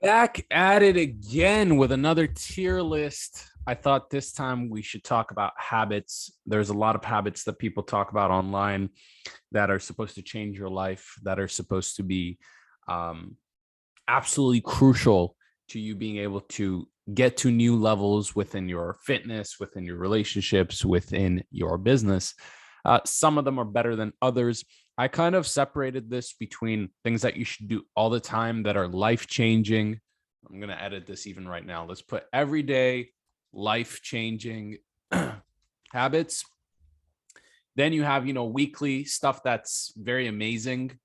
Back at it again with another tier list. I thought this time we should talk about habits. There's a lot of habits that people talk about online that are supposed to change your life, that are supposed to be um, absolutely crucial to you being able to get to new levels within your fitness, within your relationships, within your business. Some of them are better than others. I kind of separated this between things that you should do all the time that are life changing. I'm going to edit this even right now. Let's put everyday life changing habits. Then you have, weekly stuff that's very amazing.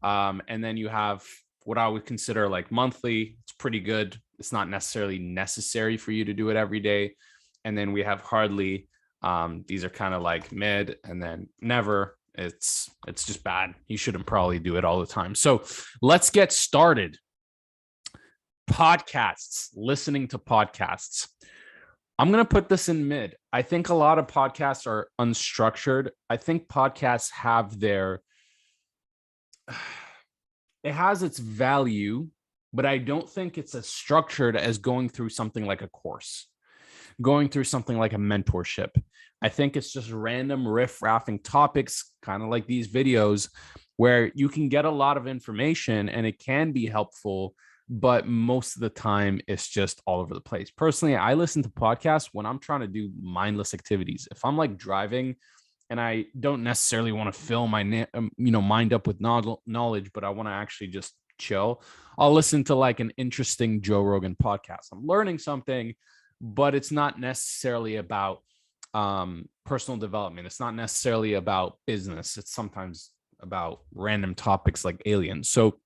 And then you have what I would consider like monthly. It's pretty good. It's not necessarily necessary for you to do it every day. And then we have hardly. These are kind of like mid, and then never. It's just bad. You shouldn't probably do it all the time. So let's get started. Podcasts, listening to podcasts. I'm going to put this in mid. I think a lot of podcasts are unstructured. I think podcasts have it has its value, but I don't think it's as structured as going through something like a course, going through something like a mentorship. I think it's just random riff-raffing topics, kind of like these videos, where you can get a lot of information and it can be helpful, but most of the time it's just all over the place. Personally, I listen to podcasts when I'm trying to do mindless activities. If I'm like driving and I don't necessarily want to fill my mind up with knowledge, but I want to actually just chill, I'll listen to like an interesting Joe Rogan podcast. I'm learning something, but it's not necessarily about personal development. It's not necessarily about business. It's sometimes about random topics like aliens. So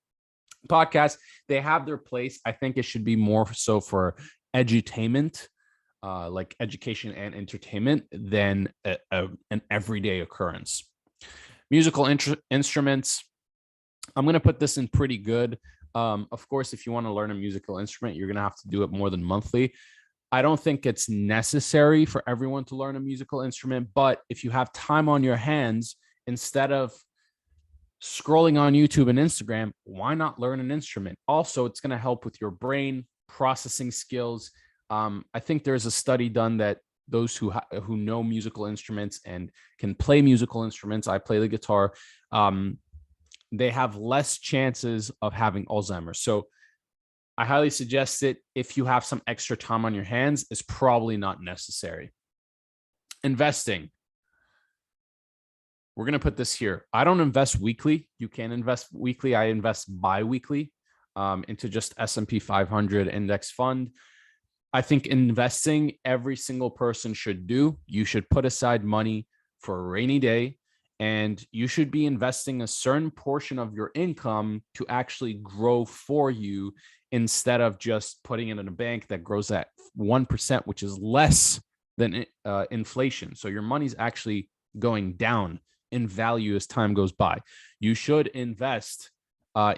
podcasts, they have their place. I think it should be more so for edutainment, like education and entertainment, than an everyday occurrence. Musical instruments, I'm going to put this in pretty good. Of course, if you want to learn a musical instrument, you're going to have to do it more than monthly. I don't think it's necessary for everyone to learn a musical instrument, but if you have time on your hands, instead of scrolling on YouTube and Instagram, why not learn an instrument? Also, it's going to help with your brain processing skills. I think there's a study done that those who know musical instruments and can play musical instruments, I play the guitar, they have less chances of having Alzheimer's. So I highly suggest it. If you have some extra time on your hands, it's probably not necessary. Investing. We're going to put this here. I don't invest weekly. You can invest weekly. I invest bi-weekly into just S&P 500 index fund. I think investing, every single person should do. You should put aside money for a rainy day, and you should be investing a certain portion of your income to actually grow for you, instead of just putting it in a bank that grows at 1%, which is less than inflation. So your money's actually going down in value as time goes by. You should invest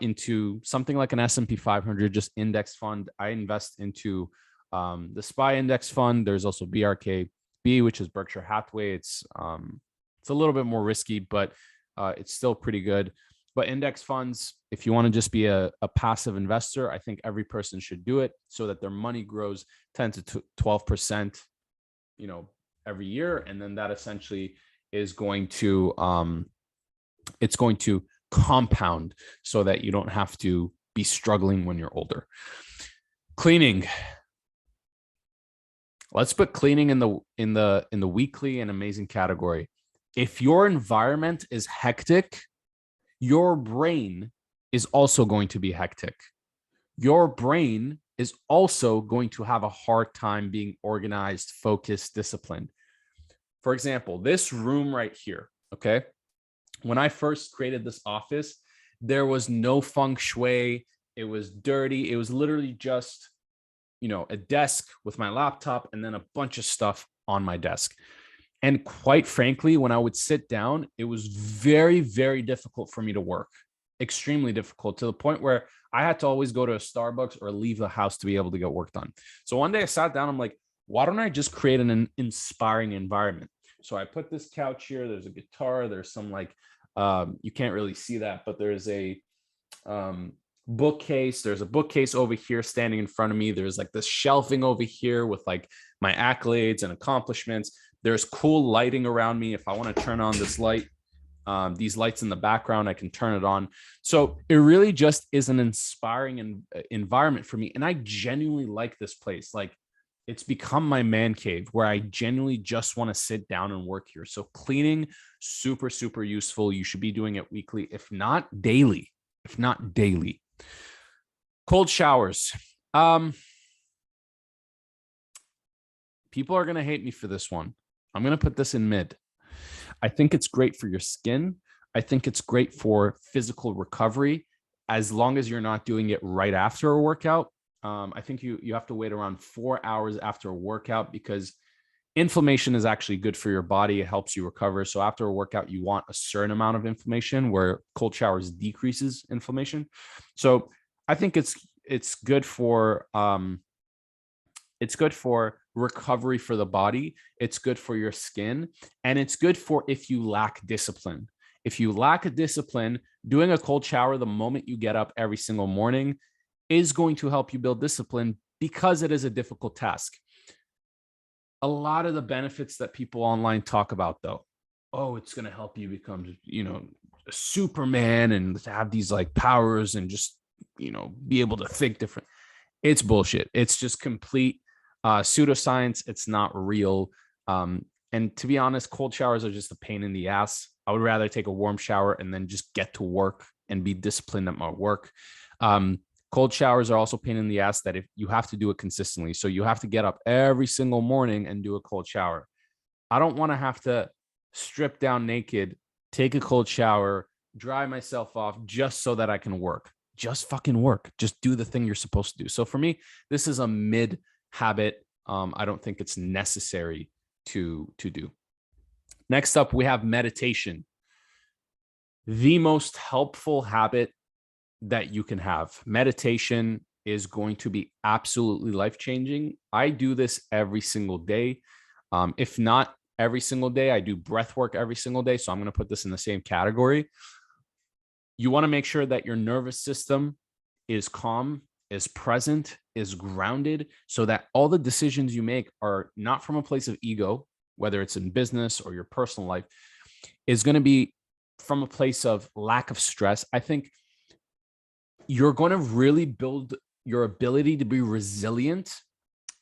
into something like an S&P 500, just index fund. I invest into the SPY index fund. There's also BRKB, which is Berkshire Hathaway. It's a little bit more risky, but it's still pretty good. But index funds, if you want to just be a passive investor, I think every person should do it so that their money grows 10 to 12%, every year. And then that essentially is going to, it's going to compound so that you don't have to be struggling when you're older. Cleaning. Let's put cleaning in the weekly and amazing category. If your environment is hectic, your brain is also going to be hectic. Your brain is also going to have a hard time being organized, focused, disciplined. For example, this room right here, okay? When I first created this office, there was no feng shui. It was dirty. It was literally just, a desk with my laptop and then a bunch of stuff on my desk. And quite frankly, when I would sit down, it was very, very difficult for me to work. Extremely difficult, to the point where I had to always go to a Starbucks or leave the house to be able to get work done. So one day I sat down, I'm like, why don't I just create an inspiring environment? So I put this couch here. There's a guitar. There's some you can't really see that, but there's a bookcase. There's a bookcase over here standing in front of me. There's like this shelving over here with like my accolades and accomplishments. There's cool lighting around me. If I want to turn on this light, these lights in the background, I can turn it on. So it really just is an inspiring environment for me. And I genuinely like this place. Like, it's become my man cave where I genuinely just want to sit down and work here. So cleaning, super, super useful. You should be doing it weekly, if not daily. If not daily. Cold showers. People are going to hate me for this one. I'm going to put this in mid. I think it's great for your skin. I think it's great for physical recovery, as long as you're not doing it right after a workout. I think you have to wait around 4 hours after a workout, because inflammation is actually good for your body. It helps you recover. So after a workout, you want a certain amount of inflammation, where cold showers decreases inflammation. So I think it's good for recovery for the body. It's good for your skin, and it's good for if you lack discipline. If you lack a discipline, doing a cold shower the moment you get up every single morning is going to help you build discipline, because it is a difficult task. A lot of the benefits that people online talk about, though, oh, it's going to help you become, a Superman and have these like powers and just, be able to think different. It's bullshit. It's just complete pseudoscience. It's not real. And to be honest, cold showers are just a pain in the ass. I would rather take a warm shower and then just get to work and be disciplined at my work. Cold showers are also a pain in the ass that if you have to do it consistently. So you have to get up every single morning and do a cold shower. I don't want to have to strip down naked, take a cold shower, dry myself off just so that I can work. Just fucking work. Just do the thing you're supposed to do. So for me, this is a mid habit. I don't think it's necessary to do. Next up, we have meditation. The most helpful habit that you can have. Meditation is going to be absolutely life-changing. I do this every single day. If not every single day, I do breath work every single day. So I'm going to put this in the same category. You want to make sure that your nervous system is calm, is present, is grounded, so that all the decisions you make are not from a place of ego, whether it's in business or your personal life, is going to be from a place of lack of stress. I think you're going to really build your ability to be resilient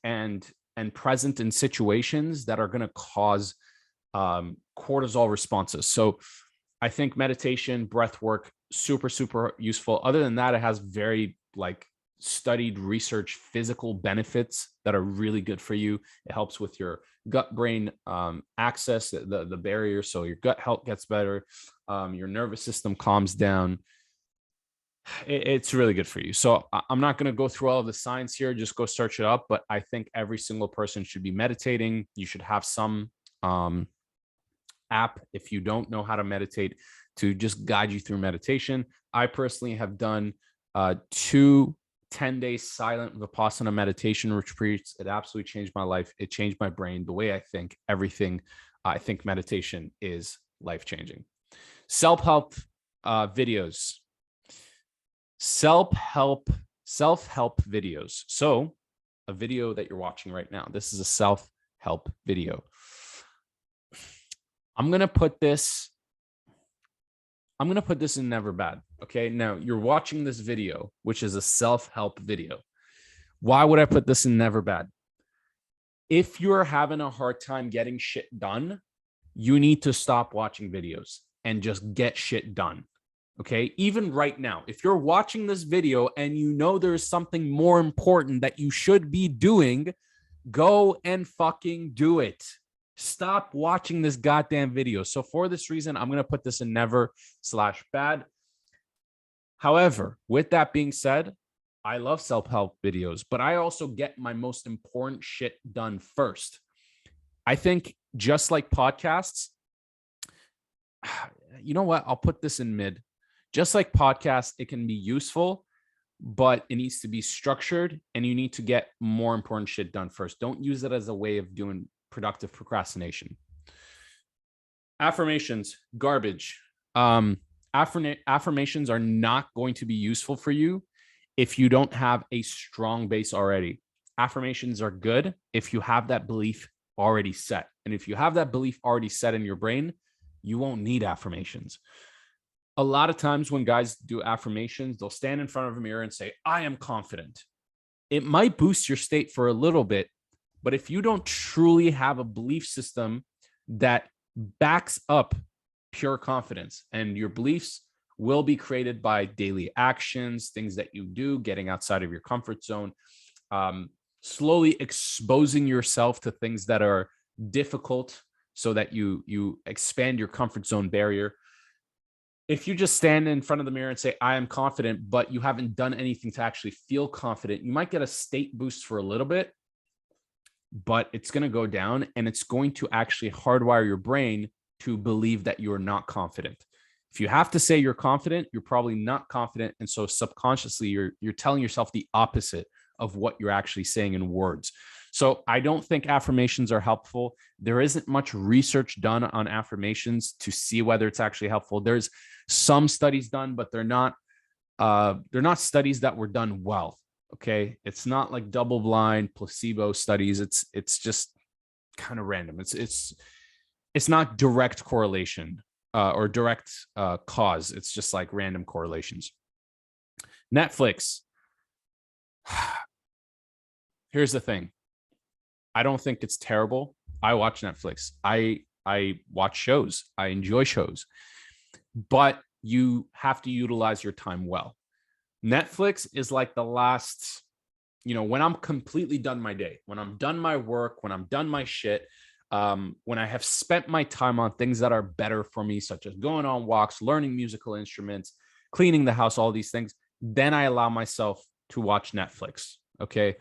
and present in situations that are going to cause cortisol responses. So I think meditation, breath work, super, super useful. Other than that, it has very studied research physical benefits that are really good for you. It helps with your gut brain access, the barrier. So your gut health gets better. Your nervous system calms down. It's really good for you. So I'm not going to go through all of the science here. Just go search it up. But I think every single person should be meditating. You should have some app, if you don't know how to meditate, to just guide you through meditation. I personally have done 2 10-day silent Vipassana meditation retreats. It absolutely changed my life. It changed my brain, the way I think, everything. I think meditation is life-changing. Self-help videos. Self-help videos. So a video that you're watching right now, this is a self-help video. I'm going to put this in never bad. Okay. Now you're watching this video, which is a self-help video. Why would I put this in never bad? If you're having a hard time getting shit done, you need to stop watching videos and just get shit done. Okay. Even right now, if you're watching this video and you know there's something more important that you should be doing, go and fucking do it. Stop watching this goddamn video. So for this reason, I'm going to put this in never/bad. However, with that being said, I love self-help videos, but I also get my most important shit done first. I think just like podcasts, you know what? I'll put this in mid. Just like podcasts, it can be useful, but it needs to be structured and you need to get more important shit done first. Don't use it as a way of doing productive procrastination. Affirmations, garbage. Affirmations are not going to be useful for you if you don't have a strong base already. Affirmations are good if you have that belief already set. And if you have that belief already set in your brain, you won't need affirmations. A lot of times when guys do affirmations, they'll stand in front of a mirror and say, I am confident. It might boost your state for a little bit, but if you don't truly have a belief system that backs up pure confidence, and your beliefs will be created by daily actions, things that you do, getting outside of your comfort zone, slowly exposing yourself to things that are difficult so that you expand your comfort zone barrier. If you just stand in front of the mirror and say, I am confident, but you haven't done anything to actually feel confident, you might get a state boost for a little bit, but it's going to go down, and it's going to actually hardwire your brain to believe that you're not confident. If you have to say you're confident, you're probably not confident. And so subconsciously, you're telling yourself the opposite of what you're actually saying in words. So I don't think affirmations are helpful. There isn't much research done on affirmations to see whether it's actually helpful. There's some studies done, but they're not studies that were done well. Okay. It's not like double-blind placebo studies. It's just kind of random. It's not direct correlation or direct cause. It's just like random correlations. Netflix. Here's the thing. I don't think it's terrible. I watch Netflix. I watch shows. I enjoy shows. But you have to utilize your time well. Netflix is like the last, when I'm completely done my day, when I'm done my work, when I'm done my shit, when I have spent my time on things that are better for me, such as going on walks, learning musical instruments, cleaning the house, all these things, then I allow myself to watch Netflix. Okay.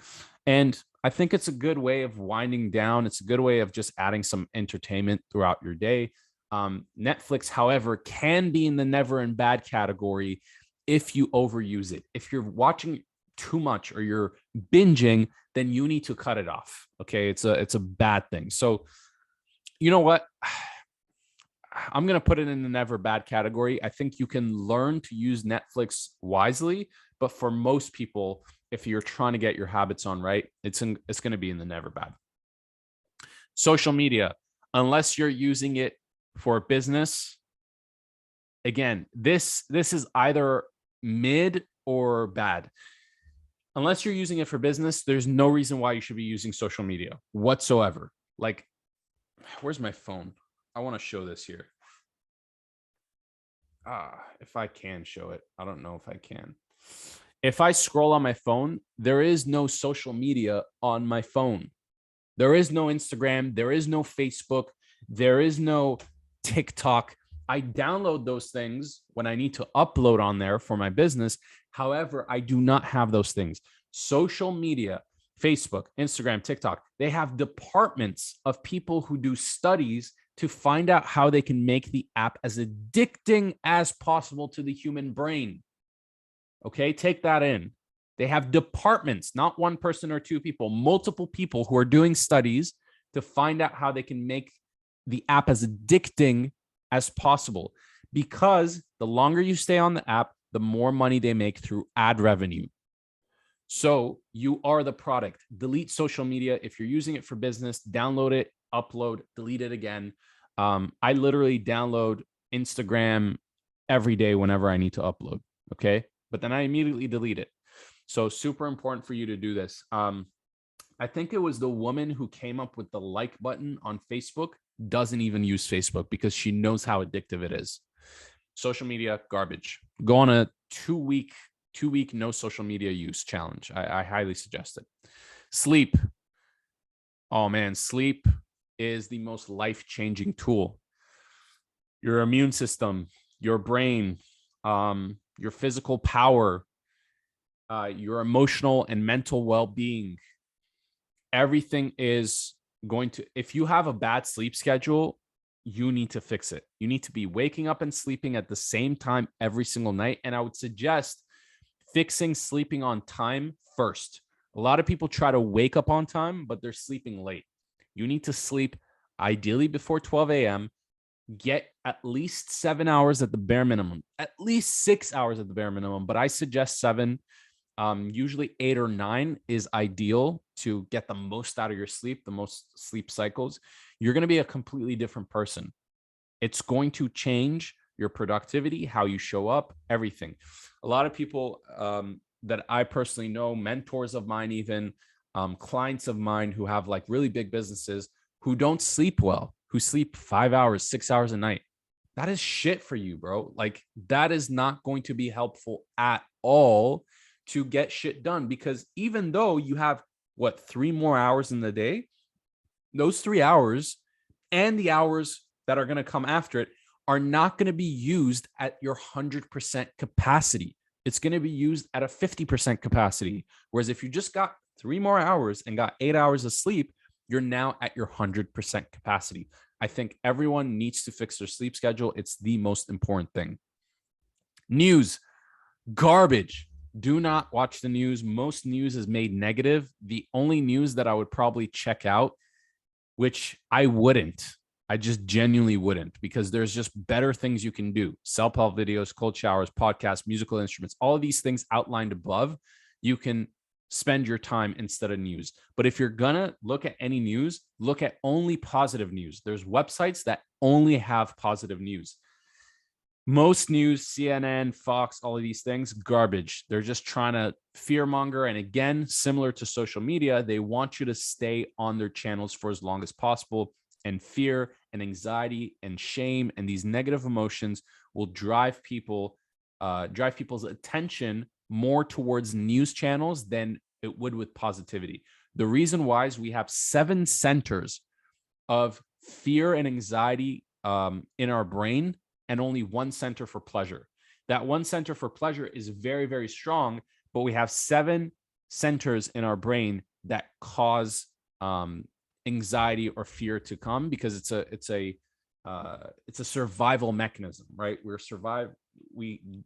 And I think it's a good way of winding down. It's a good way of just adding some entertainment throughout your day. Netflix, however, can be in the never and bad category if you overuse it. If you're watching too much or you're binging, then you need to cut it off. Okay. It's a bad thing. So you know what? I'm going to put it in the never bad category. I think you can learn to use Netflix wisely, but for most people, if you're trying to get your habits on right, it's going to be in the never bad. Social media, unless you're using it for business, again, this is either mid or bad. Unless you're using it for business, there's no reason why you should be using social media whatsoever. Like, where's my phone? I want to show this here. If I can show it. I don't know if I can. If I scroll on my phone, there is no social media on my phone. There is no Instagram. There is no Facebook. There is no TikTok. I download those things when I need to upload on there for my business. However, I do not have those things. Social media, Facebook, Instagram, TikTok, they have departments of people who do studies to find out how they can make the app as addicting as possible to the human brain. Okay, take that in. They have departments, not one person or two people, multiple people who are doing studies to find out how they can make the app as addicting as possible. Because the longer you stay on the app, the more money they make through ad revenue. So you are the product. Delete social media. If you're using it for business, download it, upload, delete it again. I literally download Instagram every day whenever I need to upload. Okay. But then I immediately delete it. So super important for you to do this. I think it was the woman who came up with the like button on Facebook doesn't even use Facebook because she knows how addictive it is. Social media, garbage. Go on a two week no social media use challenge. I highly suggest it. Sleep. Oh man, sleep is the most life-changing tool. Your immune system, your brain, your physical power, your emotional and mental well-being, everything is going to, if you have a bad sleep schedule, you need to fix it. You need to be waking up and sleeping at the same time every single night. And I would suggest fixing sleeping on time first. A lot of people try to wake up on time, but they're sleeping late. You need to sleep ideally before 12 a.m. Get at least 7 hours at the bare minimum, at least 6 hours at the bare minimum, but I suggest 7. Usually 8 or 9 is ideal to get the most out of your sleep, the most sleep cycles. You're going to be a completely different person. It's going to change your productivity, how you show up, everything. A lot of people that I personally know, mentors of mine, even clients of mine who have like really big businesses who don't sleep well, who sleep 5 hours, 6 hours a night. That is shit for you, bro. Like that is not going to be helpful at all to get shit done, because even though you have what 3 more hours in the day, those 3 hours and the hours that are going to come after it are not going to be used at your 100% capacity. It's going to be used at a 50% capacity. Whereas if you just got 3 more hours and got 8 hours of sleep, you're now at your 100% capacity. I think everyone needs to fix their sleep schedule. It's the most important thing. News, garbage. Do not watch the news. Most news is made negative. The only news that I would probably check out, which I wouldn't, I just genuinely wouldn't, because there's just better things you can do. Self-help videos, cold showers, podcasts, musical instruments, all of these things outlined above, you can spend your time instead of news. But if you're gonna look at any news, look at only positive news. There's websites that only have positive news. Most news, CNN, Fox, all of these things, garbage. They're just trying to fearmonger. And again, similar to social media, they want you to stay on their channels for as long as possible. And fear and anxiety and shame and these negative emotions will drive people's attention more towards news channels than it would with positivity. The reason why is we have 7 centers of fear and anxiety in our brain, and only 1 center for pleasure. That 1 center for pleasure is very, very strong, but we have 7 centers in our brain that cause anxiety or fear to come, because it's a survival mechanism, right?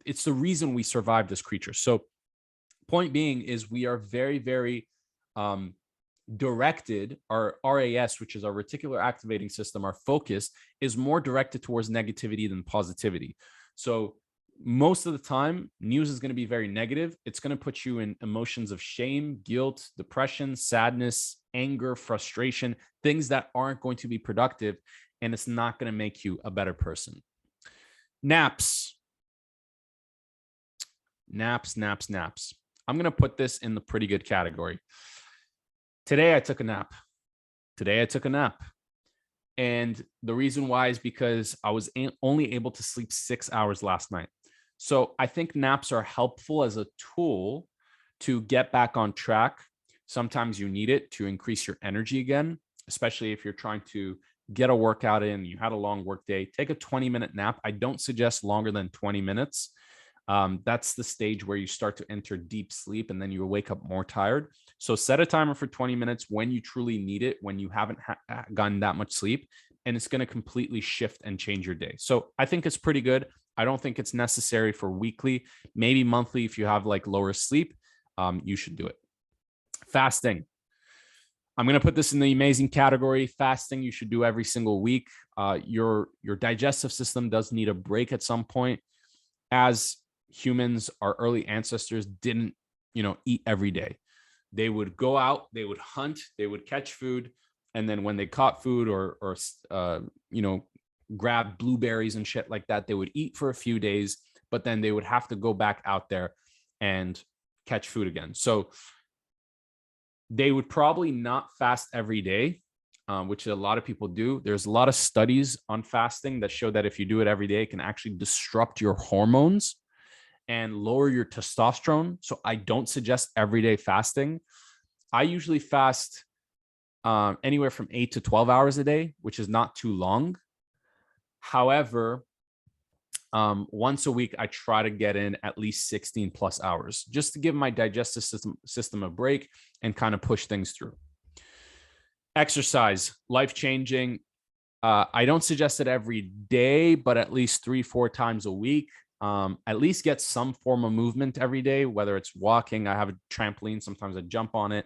It's the reason we survived as creatures. So point being is we are very, very directed. Our RAS, which is our reticular activating system, our focus is more directed towards negativity than positivity. So most of the time, news is going to be very negative. It's going to put you in emotions of shame, guilt, depression, sadness, anger, frustration, things that aren't going to be productive, and it's not going to make you a better person. Naps. I'm going to put this in the pretty good category. Today I took a nap. And the reason why is because I was only able to sleep 6 hours last night. So I think naps are helpful as a tool to get back on track. Sometimes you need it to increase your energy again, especially if you're trying to get a workout in, you had a long work day. Take a 20-minute nap. I don't suggest longer than 20 minutes. That's the stage where you start to enter deep sleep and then you wake up more tired. So set a timer for 20 minutes when you truly need it, when you haven't gotten that much sleep, and it's going to completely shift and change your day. So I think it's pretty good. I don't think it's necessary for weekly, maybe monthly. If you have like lower sleep, you should do it. Fasting. I'm going to put this in the amazing category. Fasting, you should do every single week. Your digestive system does need a break at some point. As humans, our early ancestors didn't, eat every day. They would go out, they would hunt, they would catch food. And then when they caught food or grab blueberries and shit like that, they would eat for a few days, but then they would have to go back out there and catch food again. So they would probably not fast every day, which a lot of people do. There's a lot of studies on fasting that show that if you do it every day, it can actually disrupt your hormones and lower your testosterone. So I don't suggest everyday fasting. I usually fast anywhere from 8 to 12 hours a day, which is not too long. However, once a week, I try to get in at least 16 plus hours just to give my digestive system a break and kind of push things through. Exercise, life-changing. I don't suggest it every day, but at least 3-4 times a week. At least get some form of movement every day, whether it's walking. I have a trampoline. Sometimes I jump on it.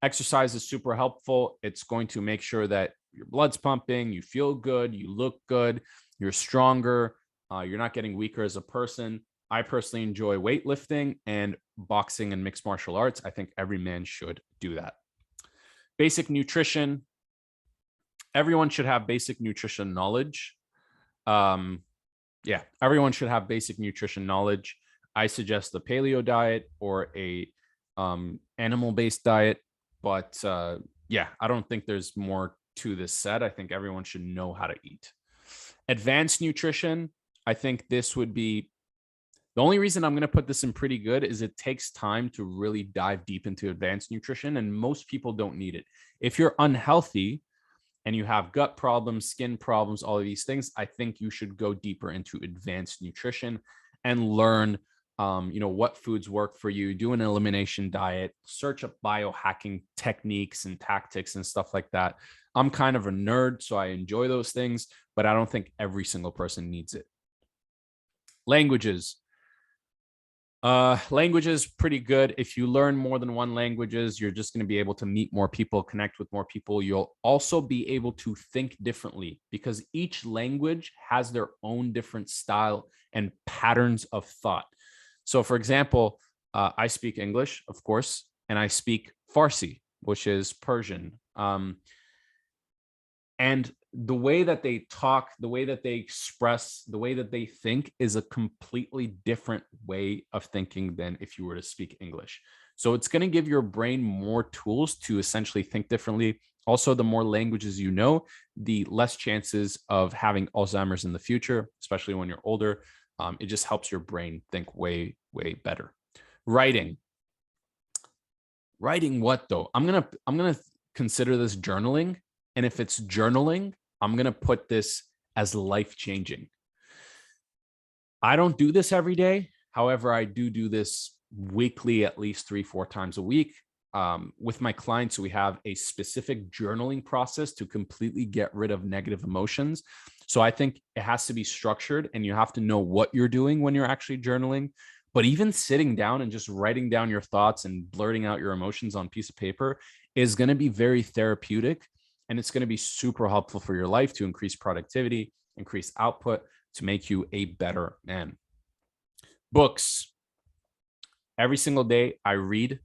Exercise is super helpful. It's going to make sure that your blood's pumping, you feel good, you look good, you're stronger, you're not getting weaker as a person. I personally enjoy weightlifting and boxing and mixed martial arts. I think every man should do that. Basic nutrition. Everyone should have basic nutrition knowledge. Yeah, everyone should have basic nutrition knowledge. I suggest the paleo diet or a animal-based diet, but yeah, I don't think there's more to this set. I think everyone should know how to eat. Advanced nutrition, I think this would be the only reason I'm going to put this in pretty good is it takes time to really dive deep into advanced nutrition, and most people don't need it. If you're unhealthy and you have gut problems, skin problems, all of these things, I think you should go deeper into advanced nutrition and learn, what foods work for you, do an elimination diet, search up biohacking techniques and tactics and stuff like that. I'm kind of a nerd, so I enjoy those things, but I don't think every single person needs it. Languages. Languages pretty good. If you learn more than one languages, you're just going to be able to meet more people, connect with more people. You'll also be able to think differently because each language has their own different style and patterns of thought. So, for example, I speak English, of course, and I speak Farsi, which is Persian. And the way that they talk, the way that they express, the way that they think is a completely different way of thinking than if you were to speak English. So it's going to give your brain more tools to essentially think differently. Also, the more languages you know, the less chances of having Alzheimer's in the future, especially when you're older. It just helps your brain think way, way better. Writing. Writing what though? I'm gonna consider this journaling. And if it's journaling, I'm going to put this as life-changing. I don't do this every day. However, I do this weekly, at least 3-4 times a week. With my clients, we have a specific journaling process to completely get rid of negative emotions. So I think it has to be structured and you have to know what you're doing when you're actually journaling. But even sitting down and just writing down your thoughts and blurting out your emotions on a piece of paper is going to be very therapeutic. And it's going to be super helpful for your life to increase productivity, increase output, to make you a better man. Books. Every single day, I read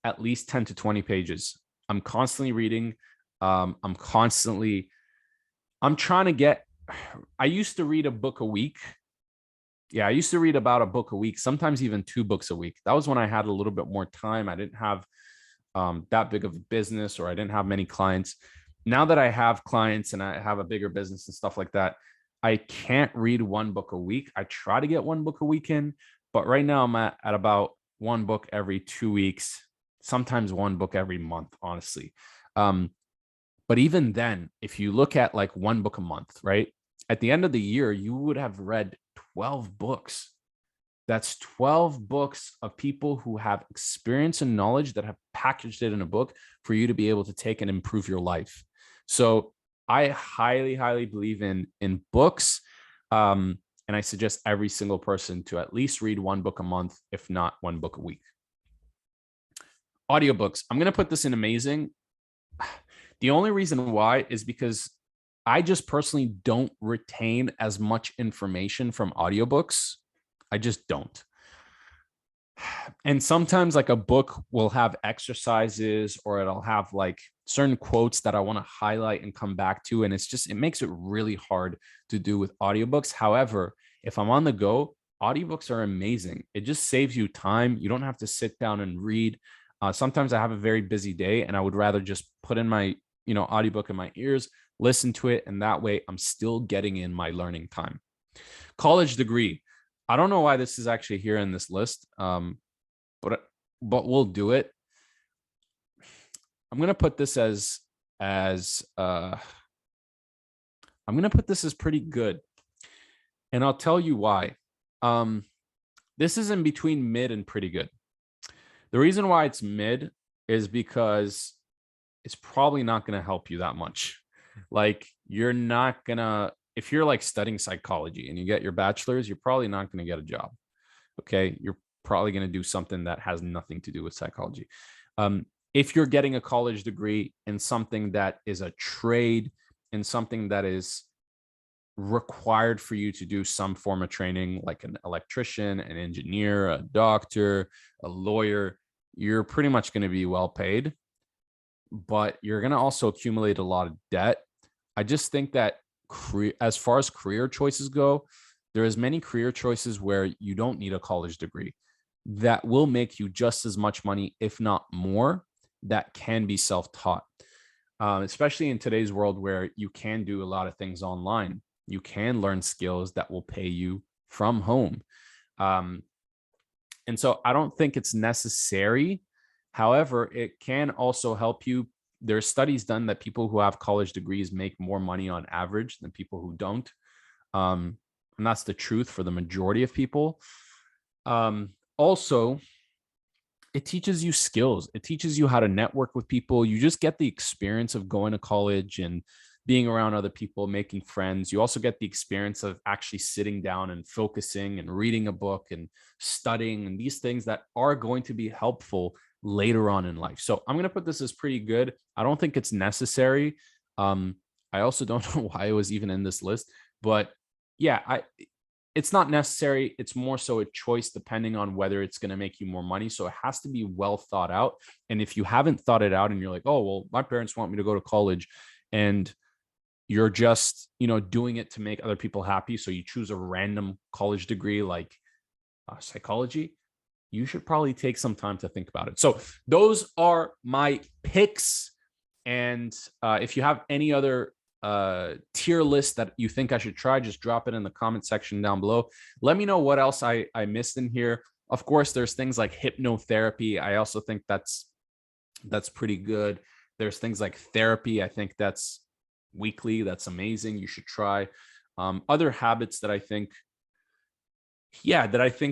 at least 10 to 20 pages. I'm constantly reading. I'm trying to get, I used to read a book a week. Yeah, I used to read about a book a week, sometimes even 2 books a week. That was when I had a little bit more time. I didn't have that big of a business, or I didn't have many clients. Now that I have clients and I have a bigger business and stuff like that, I can't read 1 book a week. I try to get 1 book a week in, but right now I'm at about 1 book every 2 weeks, sometimes 1 book every month, honestly. But even then, if you look at like 1 book a month, right? At the end of the year, you would have read 12 books. That's 12 books of people who have experience and knowledge that have packaged it in a book for you to be able to take and improve your life. So I highly, highly believe in books. And I suggest every single person to at least read 1 book a month, if not 1 book a week. Audiobooks. I'm going to put this in amazing. The only reason why is because I just personally don't retain as much information from audiobooks. I just don't. And sometimes like a book will have exercises or it'll have like certain quotes that I want to highlight and come back to. And it makes it really hard to do with audiobooks. However, if I'm on the go, audiobooks are amazing. It just saves you time. You don't have to sit down and read. Sometimes I have a very busy day and I would rather just put in my, audiobook in my ears, listen to it. And that way I'm still getting in my learning time. College degree. I don't know why this is actually here in this list, but we'll do it. I'm gonna put this as I'm gonna put this as pretty good, and I'll tell you why. This is in between mid and pretty good. The reason why it's mid is because it's probably not gonna help you that much. Like you're not gonna. If you're like studying psychology and you get your bachelor's, you're probably not going to get a job. Okay. You're probably going to do something that has nothing to do with psychology. If you're getting a college degree in something that is a trade, in something that is required for you to do some form of training, like an electrician, an engineer, a doctor, a lawyer. You're pretty much going to be well paid, but you're going to also accumulate a lot of debt. I just think that as far as career choices go, there's many career choices where you don't need a college degree that will make you just as much money, if not more, that can be self-taught. Especially in today's world where you can do a lot of things online. You can learn skills that will pay you from home. And so I don't think it's necessary. However, it can also help you. There's studies done that people who have college degrees make more money on average than people who don't. And that's the truth for the majority of people. Also, it teaches you skills. It teaches you how to network with people. You just get the experience of going to college and being around other people, making friends. You also get the experience of actually sitting down and focusing and reading a book and studying, and these things that are going to be helpful later on in life. So I'm going to put this as pretty good. I don't think it's necessary. I also don't know why it was even in this list, but yeah, it's not necessary. It's more so a choice depending on whether it's going to make you more money. So it has to be well thought out. And if you haven't thought it out and you're like, oh, well, my parents want me to go to college, and you're just, doing it to make other people happy, so you choose a random college degree like psychology, you should probably take some time to think about it. So those are my picks. And if you have any other tier list that you think I should try, just drop it in the comment section down below. Let me know what else I missed in here. Of course, there's things like hypnotherapy. I also think that's pretty good. There's things like therapy. I think that's weekly. That's amazing. You should try. Other habits that I think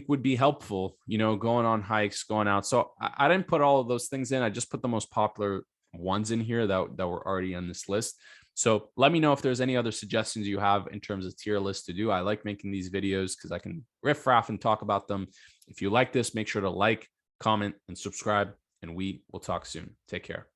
would be helpful, going on hikes, going out. So I didn't put all of those things in. I just put the most popular ones in here that were already on this list. So let me know if there's any other suggestions you have in terms of tier lists to do. I like making these videos because I can riff raff and talk about them. If you like this, make sure to like, comment, and subscribe, and we will talk soon. Take care.